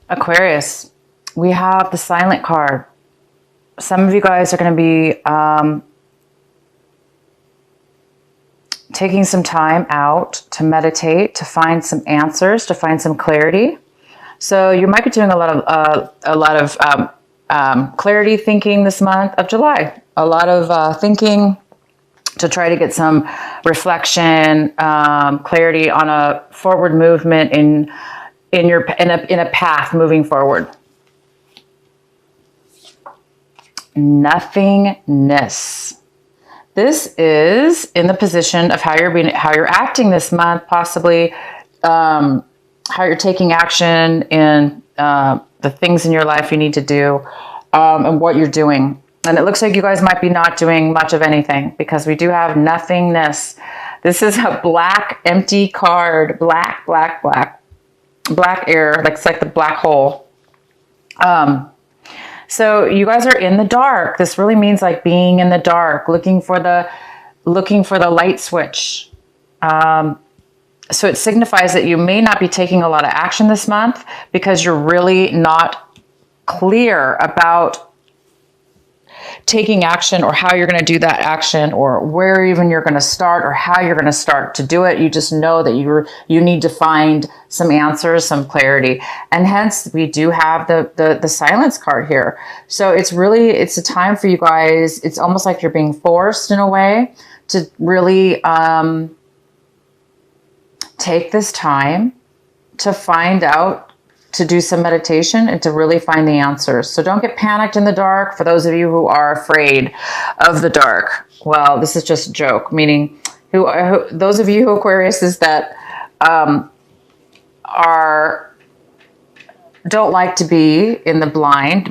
Aquarius, we have the silent card. Some of you guys are going to be taking some time out to meditate, to find some answers, to find some clarity. So you might be doing a lot of clarity thinking this month of July. A lot of thinking to try to get some reflection, clarity on a forward movement in a path moving forward. Nothingness. This is in the position of how you're acting this month, possibly how you're taking action in the things in your life you need to do, and what you're doing. And it looks like you guys might be not doing much of anything because we do have nothingness. This is a black, empty card. Black air. Like it's like the black hole. So you guys are in the dark. This really means like being in the dark, looking for the light switch. So it signifies that you may not be taking a lot of action this month because you're really not clear about taking action or how you're going to do that action or where even you're going to start or how you're going to start to do it. You just know that you need to find some answers, some clarity. And hence we do have the silence card here. So it's a time for you guys. It's almost like you're being forced in a way to really take this time to find out, to do some meditation and to really find the answers. So don't get panicked in the dark. For those of you who are afraid of the dark, well, this is just a joke, meaning those of you who Aquarius is that don't like to be in the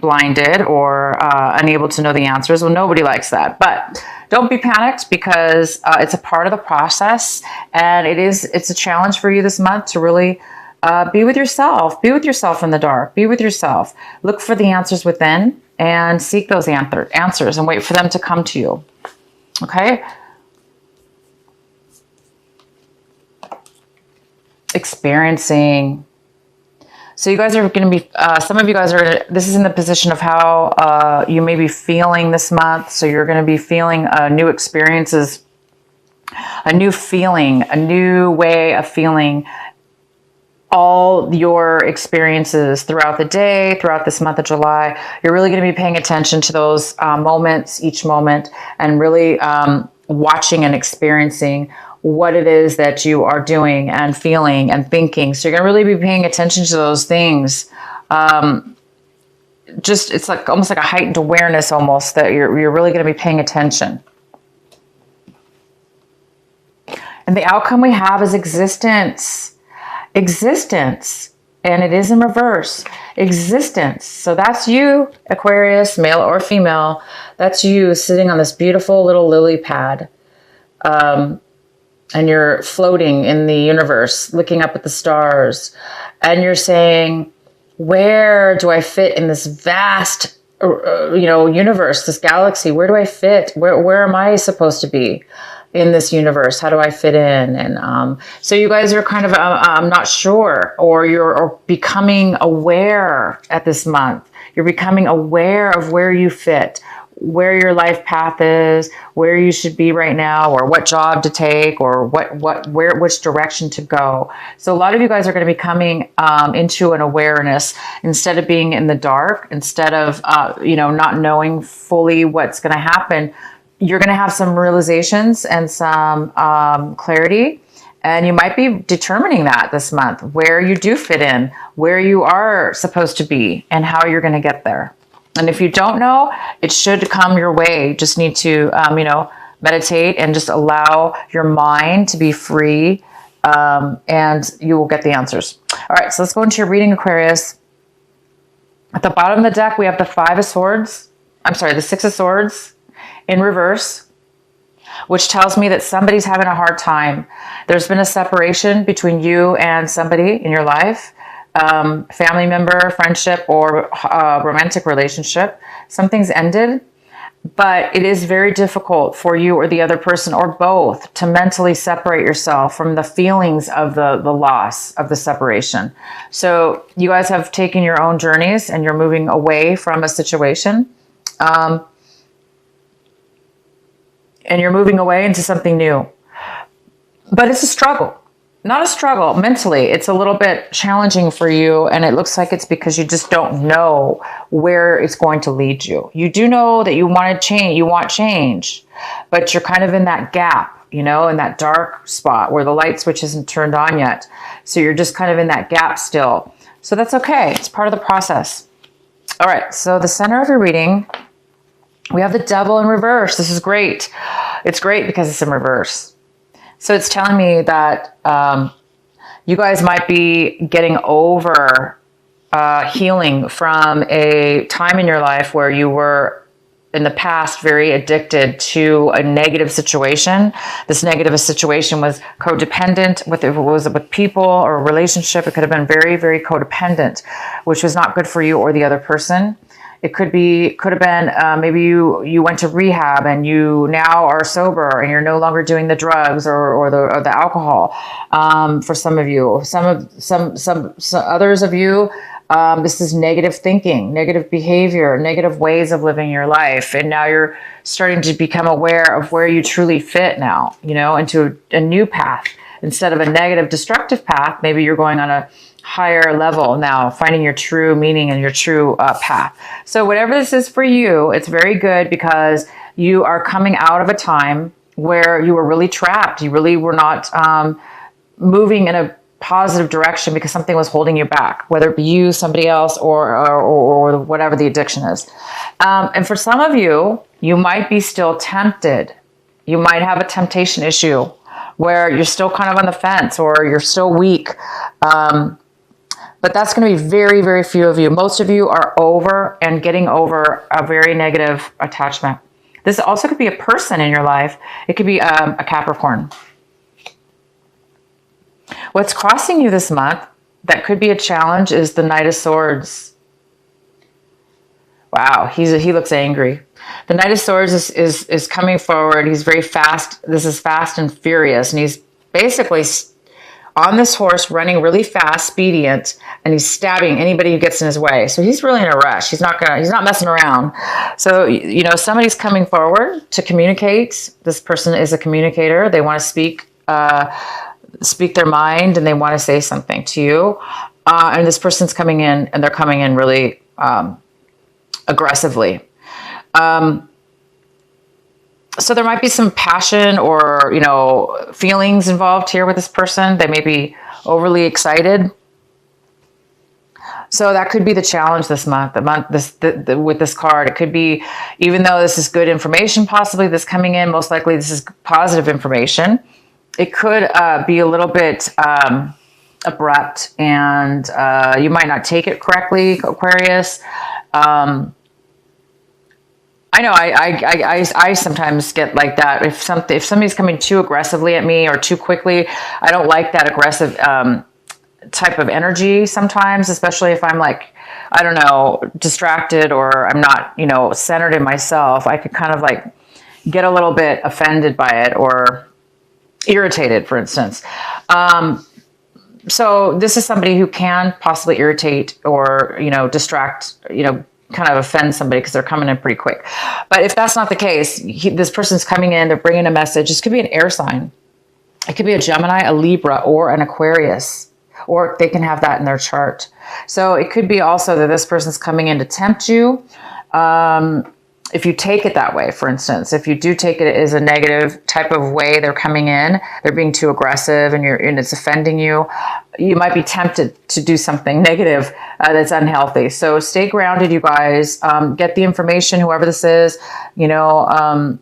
blinded or unable to know the answers. Well, nobody likes that, but don't be panicked because it's a part of the process, and it's a challenge for you this month to really be with yourself. Be with yourself in the dark. Be with yourself. Look for the answers within and seek those answers and wait for them to come to you. Okay? Experiencing. So you guys are going to be, some of you guys are, this is in the position of how you may be feeling this month. So you're going to be feeling new experiences, a new feeling, a new way of feeling all your experiences throughout the day, throughout this month of July. You're really going to be paying attention to those moments, each moment, and really watching and experiencing what it is that you are doing and feeling and thinking. So you're going to really be paying attention to those things. It's like almost like a heightened awareness almost that you're really going to be paying attention. And the outcome we have is existence. Existence, and it is in reverse. Existence. So that's you, Aquarius, male or female. That's you sitting on this beautiful little lily pad, and you're floating in the universe, looking up at the stars, and you're saying, "Where do I fit in this vast, universe, this galaxy? Where do I fit? Where am I supposed to be in this universe? How do I fit in?" And so you guys are kind of not sure, or you're becoming aware at this month. You're becoming aware of where you fit, where your life path is, where you should be right now, or what job to take, or which direction to go. So a lot of you guys are going to be coming into an awareness instead of being in the dark, instead of not knowing fully what's going to happen. You're going to have some realizations and some clarity, and you might be determining that this month, where you do fit in, where you are supposed to be, and how you're going to get there. And if you don't know, it should come your way. You just need to, meditate and just allow your mind to be free, and you will get the answers. All right, so let's go into your reading, Aquarius. At the bottom of the deck, we have the the Six of Swords in reverse, which tells me that somebody's having a hard time. There's been a separation between you and somebody in your life, family member, friendship, or romantic relationship. Something's ended, But it is very difficult for you or the other person or both to mentally separate yourself from the feelings of the loss of the separation. So you guys have taken your own journeys and you're moving away from a situation. And you're moving away into something new. But it's a struggle. Not a struggle mentally. It's a little bit challenging for you, and it looks like it's because you just don't know where it's going to lead you. You do know that you want change, but you're kind of in that gap, you know, in that dark spot where the light switch isn't turned on yet. So you're just kind of in that gap still. So that's okay. It's part of the process. All right. So the center of your reading, we have the Devil in reverse. This is great. It's great because it's in reverse. So it's telling me that you guys might be getting over healing from a time in your life where you were in the past very addicted to a negative situation. This negative situation was codependent, if it was with people or a relationship. It could have been very, very codependent, which was not good for you or the other person. It could have been maybe you went to rehab and you now are sober and you're no longer doing the drugs or the alcohol. For some of you, some others of you, this is negative thinking, negative behavior, negative ways of living your life, and now you're starting to become aware of where you truly fit now. You know, into a new path instead of a negative, destructive path. Maybe you're going on a higher level now, finding your true meaning and your true path. So whatever this is for you, it's very good because you are coming out of a time where you were really trapped. You really were not moving in a positive direction because something was holding you back, whether it be you, somebody else, or whatever the addiction is. And for some of you, you might be still tempted. You might have a temptation issue where you're still kind of on the fence or you're still weak. But that's going to be very, very few of you. Most of you are over and getting over a very negative attachment. This also could be a person in your life. It could be a Capricorn. What's crossing you this month that could be a challenge is the Knight of Swords. Wow, he looks angry. The Knight of Swords is coming forward. He's very fast. This is fast and furious, and he's basically on this horse running really fast, expedient, and he's stabbing anybody who gets in his way. So he's really in a rush. He's not messing around. So, you know, somebody's coming forward to communicate. This person is a communicator. They want to speak their mind, and they want to say something to you. And this person's coming in, and they're coming in really aggressively. So there might be some passion or, you know, feelings involved here with this person. They may be overly excited. So that could be the challenge this month. With this card, it could be, even though this is good information, possibly this coming in, most likely this is positive information. It could be a little bit abrupt, and you might not take it correctly, Aquarius. I know I sometimes get like that. If somebody's coming too aggressively at me or too quickly, I don't like that aggressive type of energy sometimes, especially if I'm like, I don't know, distracted or I'm not, you know, centered in myself. I could kind of like get a little bit offended by it or irritated, for instance. So this is somebody who can possibly irritate or, you know, distract, you know, kind of offend somebody because they're coming in pretty quick. But if that's not the case, this person's coming in, they're bringing a message. This could be an air sign. It could be a Gemini, a Libra, or an Aquarius, or they can have that in their chart. So it could be also that this person's coming in to tempt you. If you take it that way, for instance, if you do take it as a negative type of way, they're coming in, they're being too aggressive and it's offending you, you might be tempted to do something negative that's unhealthy. So stay grounded, you guys. Get the information, whoever this is, you know,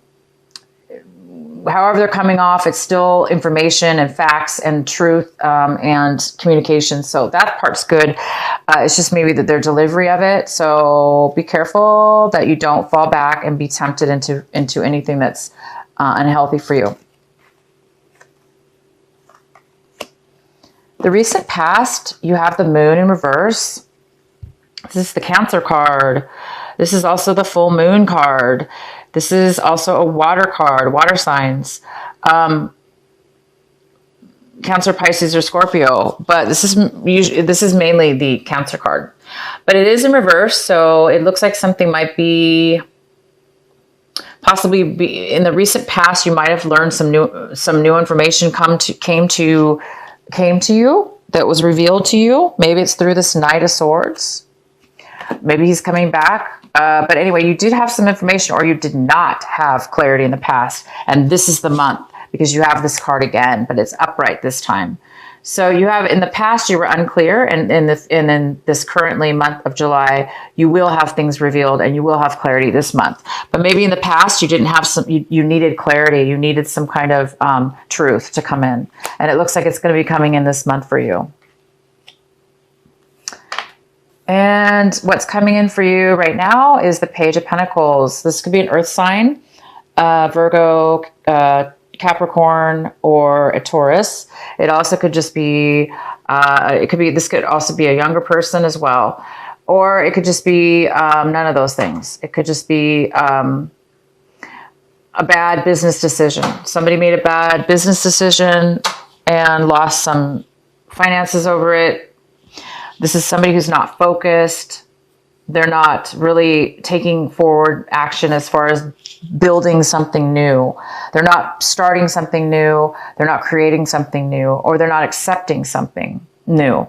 however they're coming off, it's still information and facts and truth and communication. So that part's good. It's just maybe that their delivery of it. So be careful that you don't fall back and be tempted into anything that's unhealthy for you. The recent past, you have the Moon in reverse. This is the Cancer card. This is also the full moon card. This is also a water card, water signs. Cancer, Pisces, or Scorpio, but this is mainly the Cancer card. But it is in reverse, so it looks like something might be possibly in the recent past. You might have learned some new information came to you that was revealed to you. Maybe it's through this Knight of Swords. Maybe he's coming back. But anyway, you did have some information, or you did not have clarity in the past, and this is the month, because you have this card again, but it's upright this time. So you have, in the past, you were unclear, and in this currently month of July, you will have things revealed, and you will have clarity this month. But maybe in the past, you didn't have you needed clarity, you needed some kind of truth to come in, and it looks like it's going to be coming in this month for you. And what's coming in for you right now is the Page of Pentacles. This could be an earth sign, Virgo, Capricorn, or a Taurus. It also could just be, this could also be a younger person as well. Or it could just be none of those things. It could just be a bad business decision. Somebody made a bad business decision and lost some finances over it. This is somebody who's not focused. They're not really taking forward action as far as building something new. They're not starting something new. They're not creating something new, or they're not accepting something new.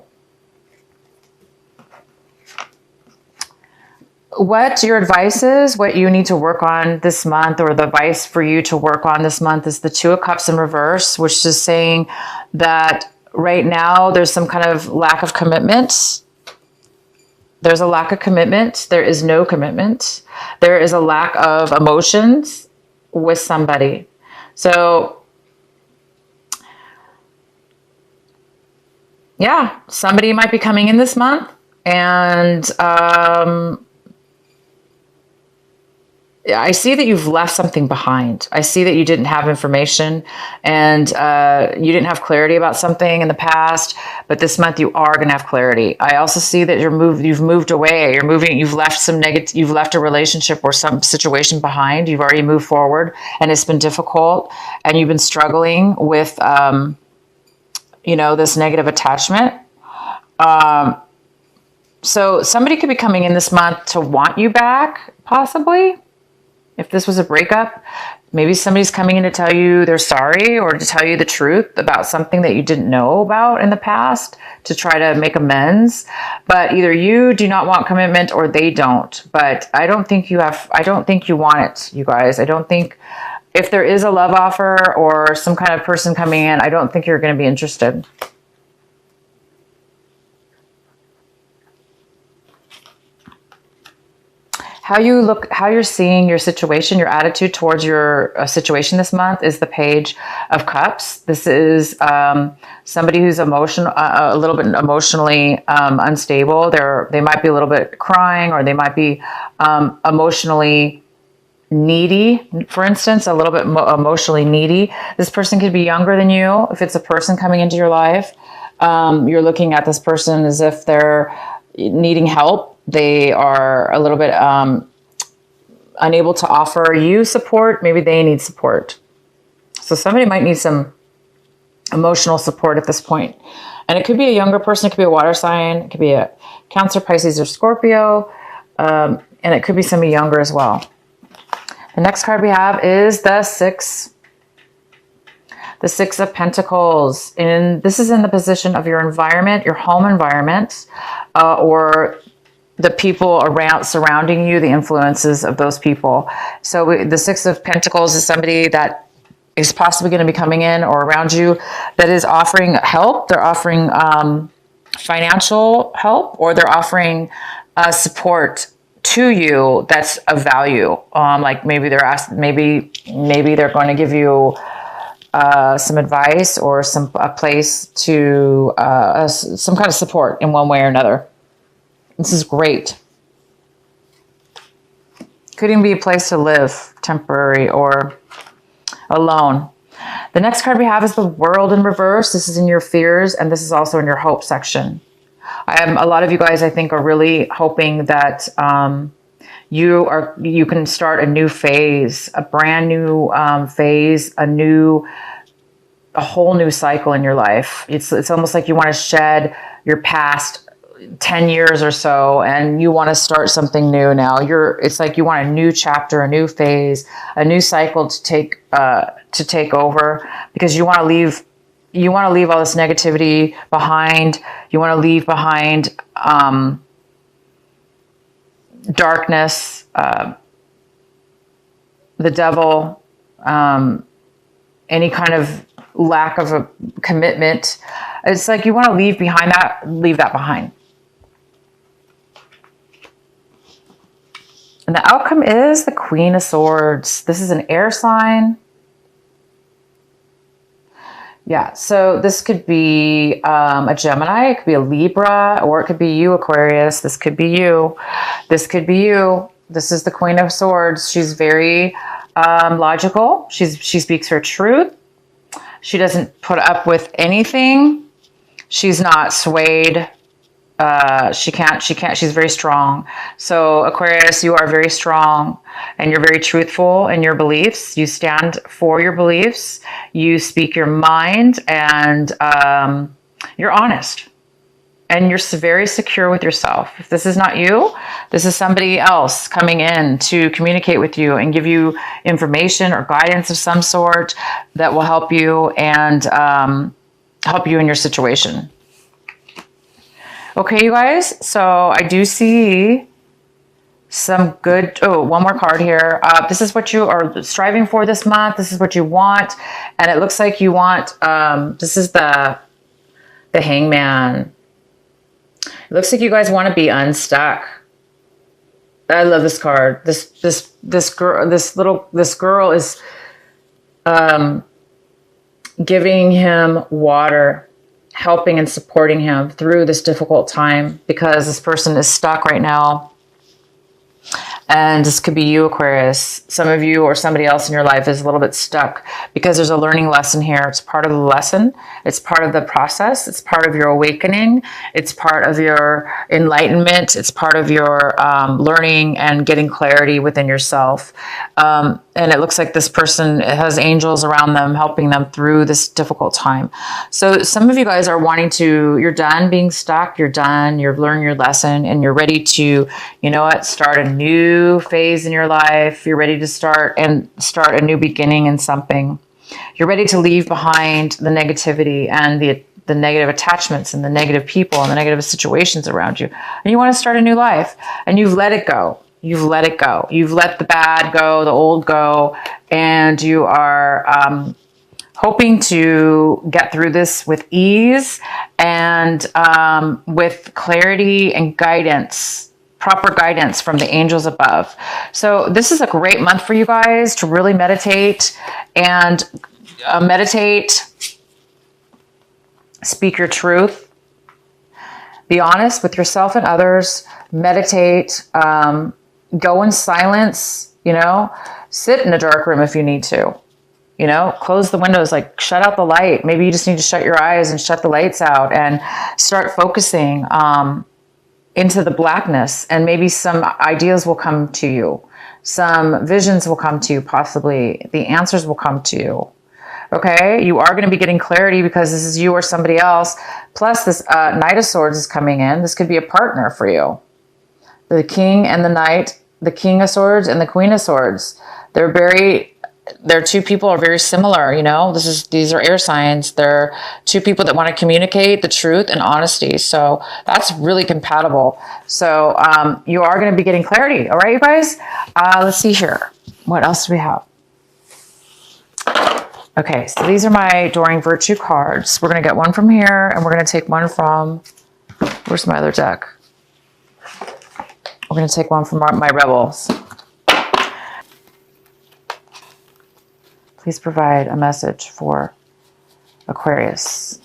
What your advice is, what you need to work on this month, or the advice for you to work on this month, is the Two of Cups in reverse, which is saying that right now there's some kind of lack of commitment. There's a lack of commitment. There is no commitment. There is a lack of emotions with somebody. So, yeah, somebody might be coming in this month, and I see that you've left something behind. I see that you didn't have information, and you didn't have clarity about something in the past, but this month you are going to have clarity. I also see that you've moved away. You've left you've left a relationship or some situation behind. You've already moved forward, and it's been difficult, and you've been struggling with, this negative attachment. So somebody could be coming in this month to want you back, possibly. If this was a breakup, maybe somebody's coming in to tell you they're sorry, or to tell you the truth about something that you didn't know about in the past, to try to make amends. But either you do not want commitment, or they don't. But I don't think you want it, you guys. I don't think, if there is a love offer or some kind of person coming in, I don't think you're going to be interested. How you're seeing your situation, your attitude towards your situation this month is the Page of Cups. This is somebody who's a little bit emotionally unstable. They might be a little bit crying, or they might be emotionally needy, for instance, a little bit emotionally needy. This person could be younger than you. If it's a person coming into your life, you're looking at this person as if they're needing help. They are a little bit unable to offer you support. Maybe they need support. So somebody might need some emotional support at this point. And it could be a younger person. It could be a water sign. It could be a Cancer, Pisces, or Scorpio. And it could be somebody younger as well. The next card we have is the Six of Pentacles. And this is in the position of your environment, your home environment, or the people surrounding you, the influences of those people. So the Six of Pentacles is somebody that is possibly going to be coming in or around you that is offering help. They're offering financial help, or they're offering support to you that's of value. Like maybe maybe they're going to give you some advice, or a place to some kind of support in one way or another. This is great. Could even be a place to live, temporary or alone. The next card we have is the World in reverse. This is in your fears, and this is also in your hope section. A lot of you guys, I think, are really hoping that You can start a new phase, a brand new phase, a whole new cycle in your life. It's almost like you want to shed your past 10 years or so, and you want to start something new now. It's like you want a new chapter, a new phase, a new cycle to take over, because you want to leave all this negativity behind. You want to leave behind darkness, the devil, any kind of lack of a commitment. It's like you want to leave that behind. And the outcome is the Queen of Swords. This is an air sign. Yeah, so this could be a Gemini, it could be a Libra, or it could be you, Aquarius. This could be you. This could be you. This is the Queen of Swords. She's very logical. She speaks her truth. She doesn't put up with anything. She's not swayed. She can't, she's very strong. So Aquarius, you are very strong, and you're very truthful in your beliefs. You stand for your beliefs. You speak your mind, and you're honest, and you're very secure with yourself. If this is not you, this is somebody else coming in to communicate with you and give you information or guidance of some sort that will help you and help you in your situation. Okay, you guys, so I do see some good, one more card here. This is what you are striving for this month. This is what you want. And it looks like you want, this is the Hangman. It looks like you guys want to be unstuck. I love this card. This girl is giving him water, helping and supporting him through this difficult time, because this person is stuck right now. And this could be you, Aquarius. Some of you or somebody else in your life is a little bit stuck because there's a learning lesson here. It's part of the lesson. It's part of the process. It's part of your awakening. It's part of your enlightenment. It's part of your learning and getting clarity within yourself. And it looks like this person has angels around them, helping them through this difficult time. So some of you guys are wanting to, you're done being stuck. You're done. You've learned your lesson, and you're ready to, you know what, start a new phase in your life. You're ready to start a new beginning in something. You're ready to leave behind the negativity and the negative attachments and the negative people and the negative situations around you. And you want to start a new life, and you've let it go. You've let it go. You've let the bad go, the old go, and you are hoping to get through this with ease and with clarity and guidance, proper guidance from the angels above. So this is a great month for you guys to really meditate and speak your truth, be honest with yourself and others, meditate, go in silence, sit in a dark room if you need to, close the windows, like shut out the light. Maybe you just need to shut your eyes and shut the lights out and start focusing into the blackness, and maybe some ideas will come to you. Some visions will come to you, possibly. The answers will come to you. Okay, you are going to be getting clarity because this is you or somebody else. Plus this Knight of Swords is coming in. This could be a partner for you. The King and the Knight, the King of Swords and the Queen of Swords. They're two people are very similar, These are air signs. They're two people that want to communicate the truth and honesty. So that's really compatible. So you are going to be getting clarity. All right, you guys? Let's see here. What else do we have? Okay, so these are my Adoring Virtue cards. We're going to get one from here, and we're going to take one from, where's my other deck? We're going to take one from my Rebels. Please provide a message for Aquarius.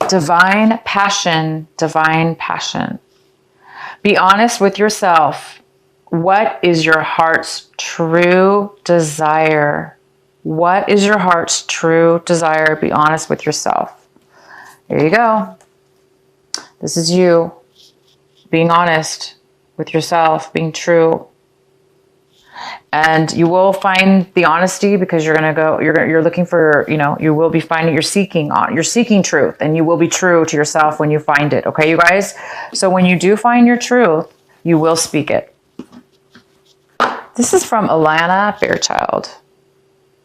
Divine passion, divine passion. Be honest with yourself. What is your heart's true desire? What is your heart's true desire? Be honest with yourself. There you go. This is you being honest with yourself, being true. And you will find the honesty because you're going to go, you're looking for, you will be finding, you're seeking truth, and you will be true to yourself when you find it. Okay, you guys? So when you do find your truth, you will speak it. This is from Alana Fairchild.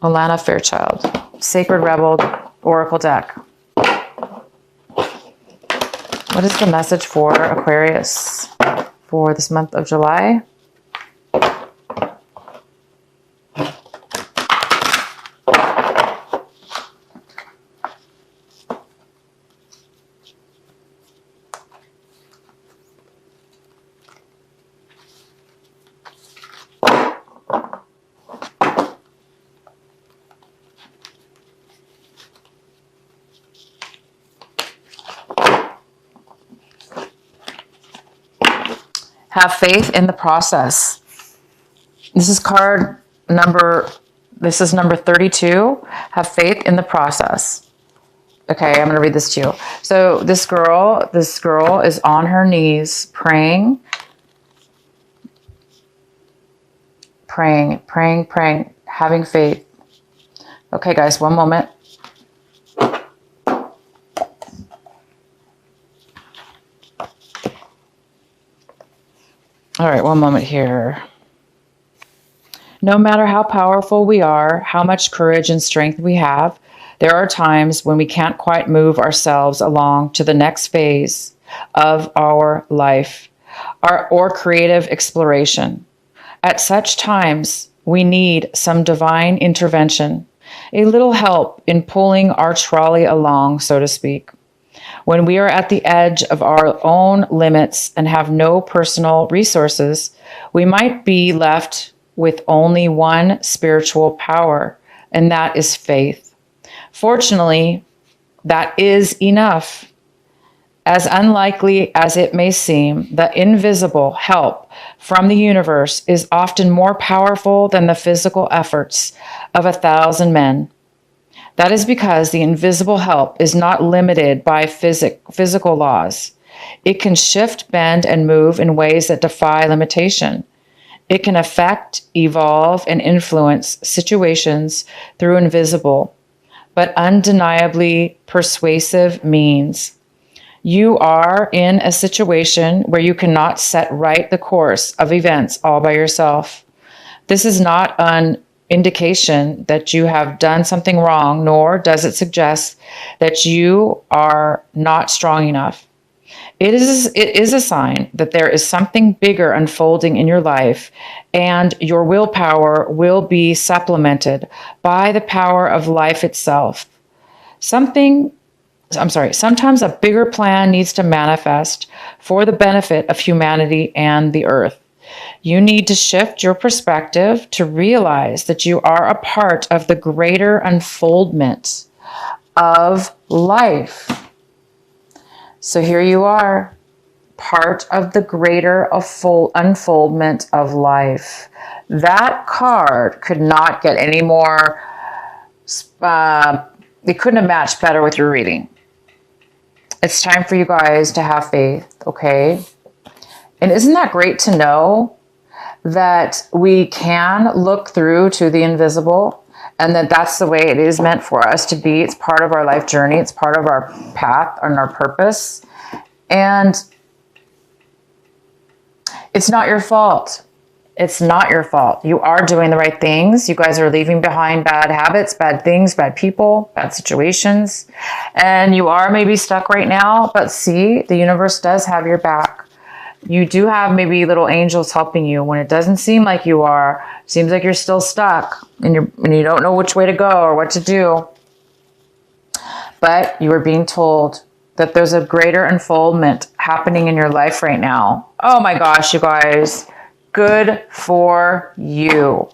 Alana Fairchild, Sacred Rebel Oracle deck. What is the message for Aquarius for this month of July? Have faith in the process. This is number 32. Have faith in the process. Okay, I'm going to read this to you. So this girl is on her knees praying, having faith. Okay, guys, one moment. All right, one moment here. No matter how powerful we are, how much courage and strength we have, there are times when we can't quite move ourselves along to the next phase of our life or creative exploration. At such times, we need some divine intervention, a little help in pulling our trolley along, so to speak. When we are at the edge of our own limits and have no personal resources, we might be left with only one spiritual power, and that is faith. Fortunately, that is enough. As unlikely as it may seem, the invisible help from the universe is often more powerful than the physical efforts of 1,000 men. That is because the invisible help is not limited by physical laws. It can shift, bend, and move in ways that defy limitation. It can affect, evolve, and influence situations through invisible, but undeniably persuasive means. You are in a situation where you cannot set right the course of events all by yourself. This is not an indication that you have done something wrong, nor does it suggest that you are not strong enough. It is a sign that there is something bigger unfolding in your life, and your willpower will be supplemented by the power of life itself. Sometimes a bigger plan needs to manifest for the benefit of humanity and the earth. You need to shift your perspective to realize that you are a part of the greater unfoldment of life. So here you are, part of the greater unfoldment of life. That card could not get any more, it couldn't have matched better with your reading. It's time for you guys to have faith, okay? And isn't that great to know that we can look through to the invisible, and that that's the way it is meant for us to be? It's part of our life journey. It's part of our path and our purpose. And it's not your fault. It's not your fault. You are doing the right things. You guys are leaving behind bad habits, bad things, bad people, bad situations. And you are maybe stuck right now, but see, the universe does have your back. You do have maybe little angels helping you when it doesn't seem like you are. It seems like you're still stuck and you don't know which way to go or what to do. But you are being told that there's a greater unfoldment happening in your life right now. Oh my gosh, you guys. Good for you.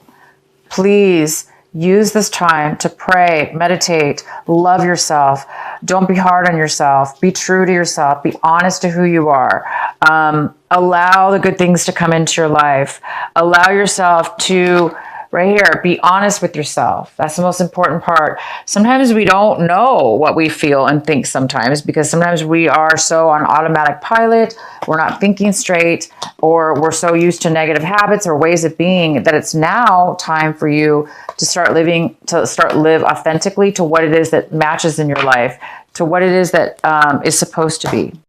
Please use this time to pray, meditate, love yourself. Don't be hard on yourself. Be true to yourself. Be honest to who you are. Allow the good things to come into your life. Allow yourself to right here, be honest with yourself. That's the most important part. Sometimes we don't know what we feel and think sometimes, because sometimes we are so on automatic pilot, we're not thinking straight, or we're so used to negative habits or ways of being that it's now time for you to start live authentically to what it is that matches in your life, to what it is that is supposed to be.